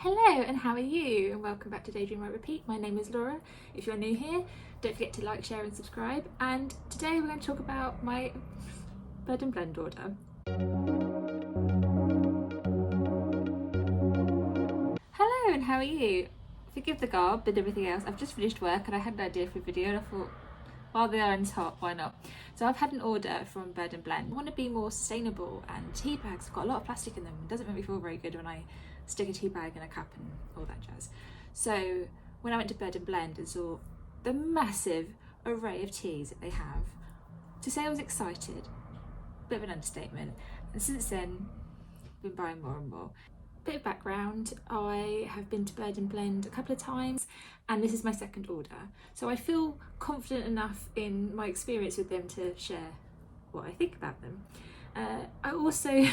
Hello and how are you? And welcome back to Daydream Write Repeat. My name is Laura. If you're new here, don't forget to like, share and subscribe. And today we're going to talk about my Bird and Blend order. Hello and how are you? Forgive the garb and everything else. I've just finished work and I had an idea for a video and I thought, while the iron's hot, why not? So I've had an order from Bird and Blend. I want to be more sustainable, and tea bags have got a lot of plastic in them. It doesn't make me feel very good when I stick a tea bag in a cup and all that jazz. So when I went to Bird and Blend and saw the massive array of teas that they have, to say I was excited, bit of an understatement. And since then, I've been buying more and more. Bit of background, I have been to Bird and Blend a couple of times and this is my second order. So I feel confident enough in my experience with them to share what I think about them. I also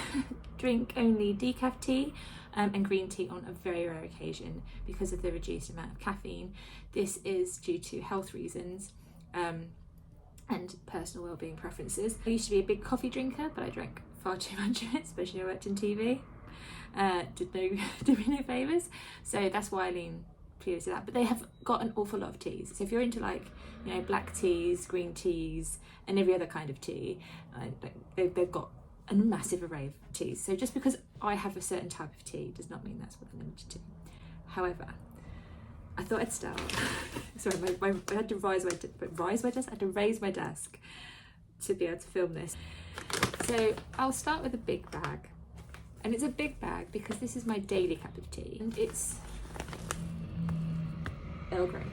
drink only decaf tea and green tea on a very rare occasion because of the reduced amount of caffeine. This is due to health reasons and personal wellbeing preferences. I used to be a big coffee drinker, but I drank far too much of it, especially when I worked in TV. Did me no favours, so that's why I lean purely to that. But they have got an awful lot of teas, so if you're into black teas, green teas and every other kind of tea, they've got a massive array of teas. So just because I have a certain type of tea does not mean that's what I'm limited to. However, I thought I'd start sorry, I had to raise my desk to be able to film this. So I'll start with a big bag. And it's a big bag because this is my daily cup of tea. And it's Earl Grey.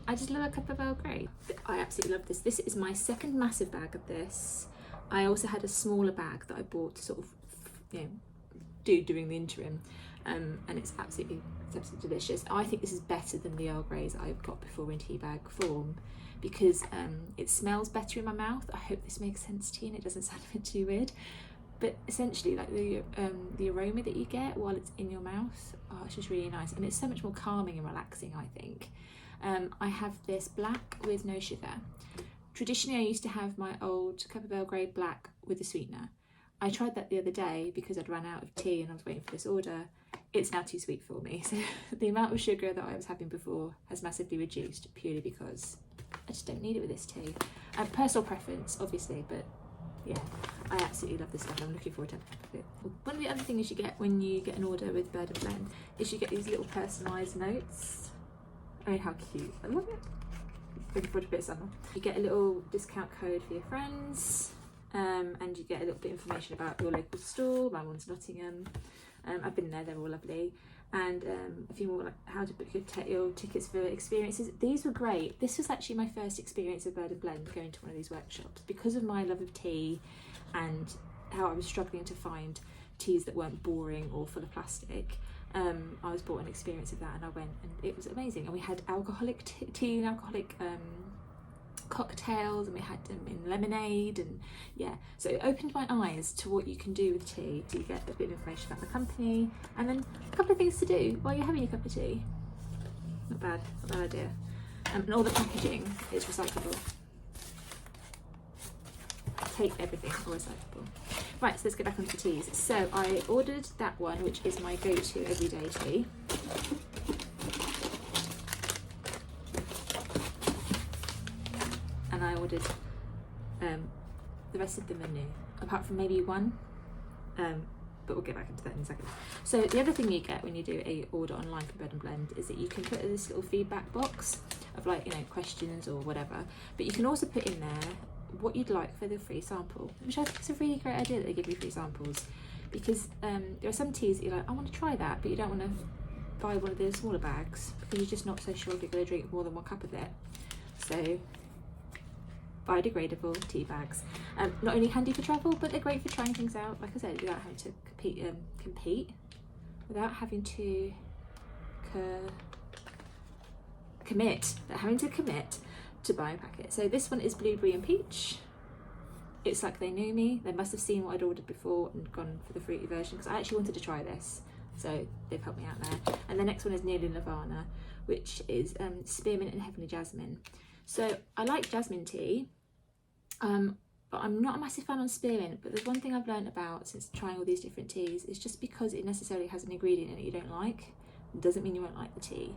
I just love a cup of Earl Grey. I absolutely love this. This is my second massive bag of this. I also had a smaller bag that I bought to sort of, do during the interim. And it's absolutely delicious. I think this is better than the Earl Greys I've got before in tea bag form because it smells better in my mouth. I hope this makes sense to you and it doesn't sound a bit too weird. But essentially, like the aroma that you get while it's in your mouth, it's just really nice. And it's so much more calming and relaxing, I think. I have this black with no sugar. Traditionally, I used to have my old cup of Earl Grey black with a sweetener. I tried that the other day because I'd run out of tea and I was waiting for this order. It's now too sweet for me. So the amount of sugar that I was having before has massively reduced purely because I just don't need it with this tea. Personal preference, obviously, but yeah, I absolutely love this stuff. I'm looking forward to it. One of the other things you get when you get an order with Bird and Blend is you get these little personalised notes. I mean, how cute. I love it. Looking forward to a bit of summer. You get a little discount code for your friends and you get a little bit of information about your local store. My one's Nottingham. I've been there, they're all lovely. And a few more like how to book your tickets for experiences. These were great. This was actually my first experience of Bird and Blend, going to one of these workshops. Because of my love of tea and how I was struggling to find teas that weren't boring or full of plastic, I was bought an experience of that and I went and it was amazing. And we had alcoholic tea and alcoholic cocktails and we had them in lemonade and yeah, so it opened my eyes to what you can do with tea. So you get a bit of information about the company and then a couple of things to do while you're having your cup of tea. Not bad idea. And all the packaging is recyclable. Take everything all recyclable. Right, so let's get back onto the teas. So I ordered that one, which is my go-to everyday tea. And I ordered the rest of them are new, apart from maybe one, but we'll get back into that in a second. So the other thing you get when you do a order online for Bird and Blend is that you can put this little feedback box of questions or whatever, but you can also put in there what you'd like for the free sample, which I think is a really great idea that they give you free samples, because there are some teas that you're like, I want to try that, but you don't want to buy one of those smaller bags because you're just not so sure if you're going to drink more than one cup of it. So biodegradable tea bags, not only handy for travel, but they're great for trying things out, like I said, without having to compete, without having to commit to buying a packet. So this one is blueberry and peach. It's like they knew me. They must have seen what I'd ordered before and gone for the fruity version because I actually wanted to try this. So they've helped me out there. And the next one is Nearly Nirvana, which is spearmint and heavenly jasmine. So I like jasmine tea. but I'm not a massive fan of spearmint. But there's one thing I've learned about since trying all these different teas is just because it necessarily has an ingredient in it you don't like, doesn't mean you won't like the tea.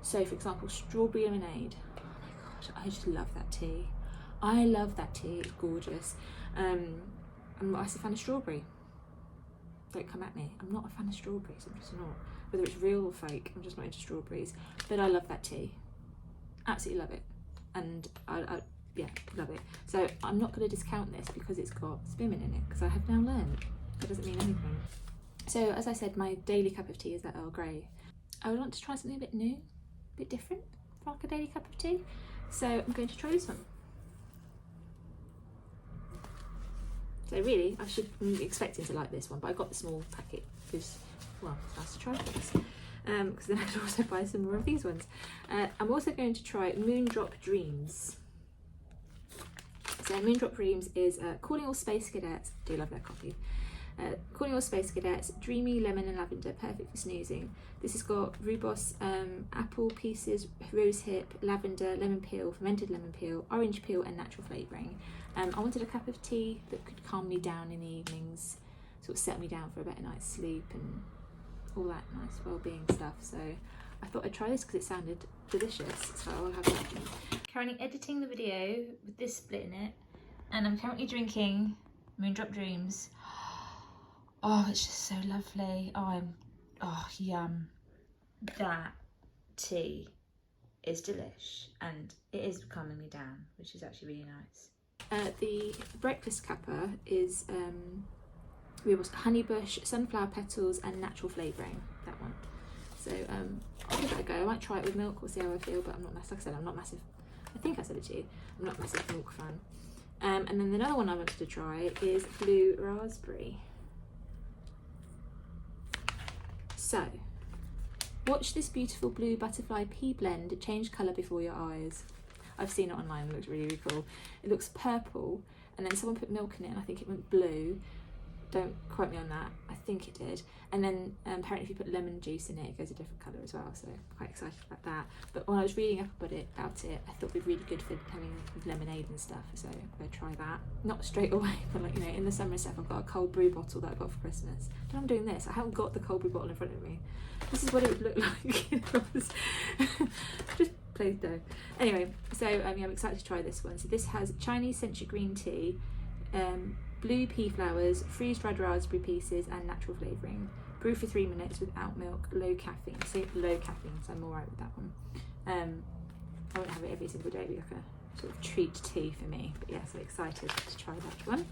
So for example, strawberry lemonade. Oh my gosh, I just love that tea. I love that tea, it's gorgeous. I'm not a massive fan of strawberry. Don't come at me. I'm not a fan of strawberries, I'm just not. Whether it's real or fake, I'm just not into strawberries. But I love that tea. Absolutely love it. And yeah, love it. So I'm not going to discount this because it's got spearmint in it, because I have now learned that doesn't mean anything. So as I said, my daily cup of tea is that Earl Grey. I would want to try something a bit new, a bit different for like a daily cup of tea. So I'm going to try this one. So really, I'm expecting to like this one, but I got the small packet because, well, it's nice to try things. Because then I could also buy some more of these ones. I'm also going to try Moondrop Dreams. So Moondrop Dreams is Calling All Space Cadets. I do love that coffee. Calling All Space Cadets, dreamy lemon and lavender, perfect for snoozing. This has got rhubarb, apple pieces, rosehip, lavender, lemon peel, fermented lemon peel, orange peel and natural flavouring. I wanted a cup of tea that could calm me down in the evenings, sort of set me down for a better night's sleep and all that nice well-being stuff. So I thought I'd try this because it sounded delicious, so I'll have that. Currently editing the video with this split in it, and I'm currently drinking Moondrop Dreams. Oh, it's just so lovely. Oh, yum. That tea is delish, and it is calming me down, which is actually really nice. The breakfast cuppa is honeybush, sunflower petals and natural flavouring, that one. So I'll give that a go. I might try it with milk, we'll see how I feel, but I'm not massive, like I said, I'm not massive, I think I said it to you, I'm not a massive milk fan. And then another one I wanted to try is blue raspberry. So, watch this beautiful blue butterfly pea blend change colour before your eyes. I've seen it online, it looks really, really cool. It looks purple, and then someone put milk in it, and I think it went blue. Don't quote me on that, I think it did. And then apparently if you put lemon juice in it, it goes a different colour as well, so quite excited about that. But when I was reading up about it, I thought it'd be really good for having lemonade and stuff, so I'm going to try that. Not straight away, but like, you know, in the summer and stuff, I've got a cold brew bottle that I got for Christmas. And I'm doing this, I haven't got the cold brew bottle in front of me. This is what it would look like. Just please don't. Anyway, so yeah, I'm excited to try this one. So this has Chinese century green tea, blue pea flowers, freeze-dried raspberry pieces and natural flavouring. Brew for 3 minutes without milk, low caffeine. So low caffeine, so I'm alright with that one. I won't have it every single day, it'll be like a sort of treat tea for me. But yeah, so excited to try that one.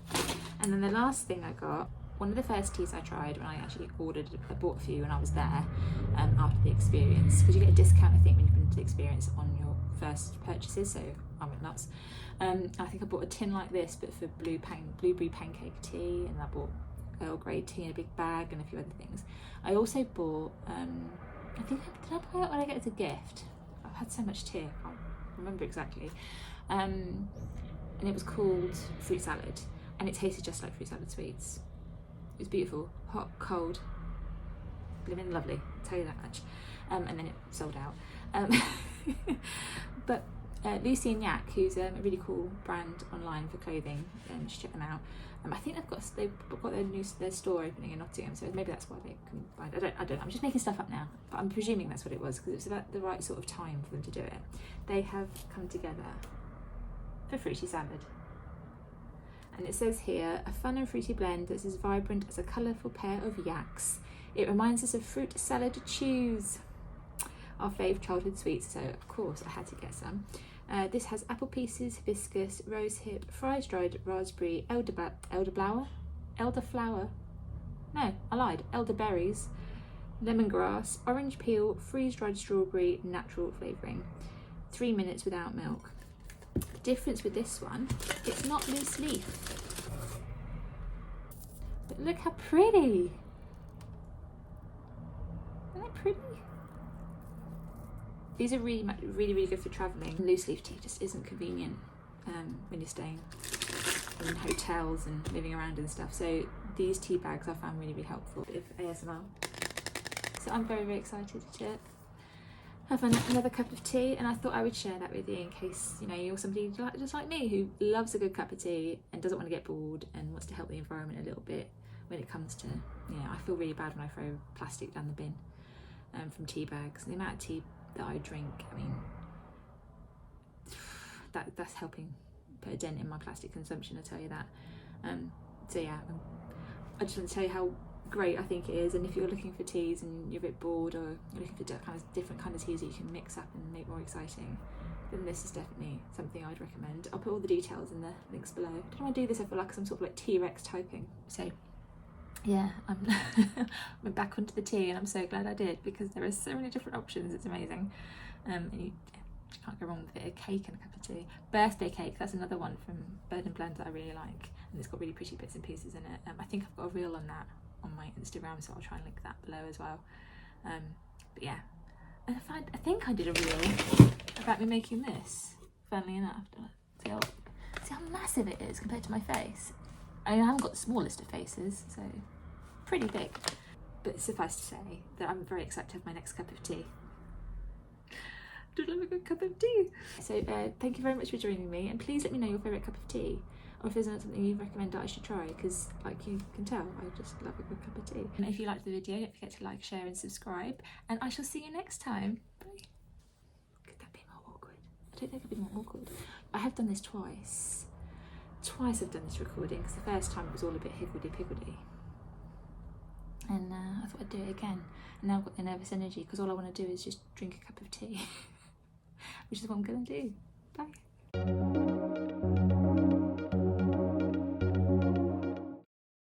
And then the last thing I got, one of the first teas I tried when I actually I bought a few when I was there after the experience, because you get a discount I think when you've been to the experience on your first purchases, so I went nuts. I think I bought a tin like this but for blueberry pancake tea, and I bought Earl Grey tea in a big bag and a few other things. I also bought, I think, did I buy it when I get it as a gift? I've had so much tea, I can't remember exactly. And it was called fruit salad, and it tasted just like fruit salad sweets. It was beautiful, hot, cold, living lovely, I'll tell you that much. And then it sold out. But Lucy and Yak, who's a really cool brand online for clothing, and just check them out. I think they've got their store opening in Nottingham, so maybe that's why they couldn't find it. I don't know. I'm just making stuff up now, but I'm presuming that's what it was because it was about the right sort of time for them to do it. They have come together for fruity salad. And it says here, a fun and fruity blend that's as vibrant as a colourful pair of yaks. It reminds us of fruit salad chews, our fave childhood sweets, so of course I had to get some. This has apple pieces, hibiscus, rosehip, freeze-dried raspberry, elderberries, lemongrass, orange peel, freeze-dried strawberry, natural flavouring. 3 minutes without milk. The difference with this one, it's not loose leaf. But look how pretty! Isn't it pretty? These are really, really good for travelling. Loose leaf tea just isn't convenient when you're staying in hotels and moving around and stuff. So these tea bags I found really, really helpful. Bit of ASMR. So I'm very, very excited to have another cup of tea, and I thought I would share that with you in case, you know, you're somebody just like me who loves a good cup of tea and doesn't want to get bored and wants to help the environment a little bit when it comes to, you know, I feel really bad when I throw plastic down the bin from tea bags. The amount of tea that I drink, I mean, that's helping put a dent in my plastic consumption, I tell you that. So yeah, I just want to tell you how great I think it is, and if you're looking for teas and you're a bit bored, or you're looking for different kind of teas that you can mix up and make more exciting, then this is definitely something I'd recommend. I'll put all the details in the links below. I don't want to do this, I feel like some sort of like T-Rex typing. So yeah, I'm back onto the tea, and I'm so glad I did, because there are so many different options. It's amazing. And you can't go wrong with a bit of cake and a cup of tea. Birthday cake, that's another one from Bird and Blend that I really like, and it's got really pretty bits and pieces in it. I think I've got a reel on that on my Instagram, so I'll try and link that below as well. But yeah, I think I did a reel about me making this, funnily enough. See how massive it is compared to my face. I mean, I haven't got the smallest of faces, so pretty big. But suffice to say that I'm very excited to have my next cup of tea. Do love a good cup of tea. So thank you very much for joining me, and please let me know your favourite cup of tea, or if there's something you recommend that I should try, because like you can tell, I just love a good cup of tea. And if you liked the video, don't forget to like, share and subscribe, and I shall see you next time. Bye. Could that be more awkward? I don't think it could be more awkward. I have done this twice. I've done this recording, because the first time it was all a bit higgledy-piggledy, and I thought I'd do it again, and now I've got the nervous energy, because all I want to do is just drink a cup of tea, which is what I'm going to do. Bye.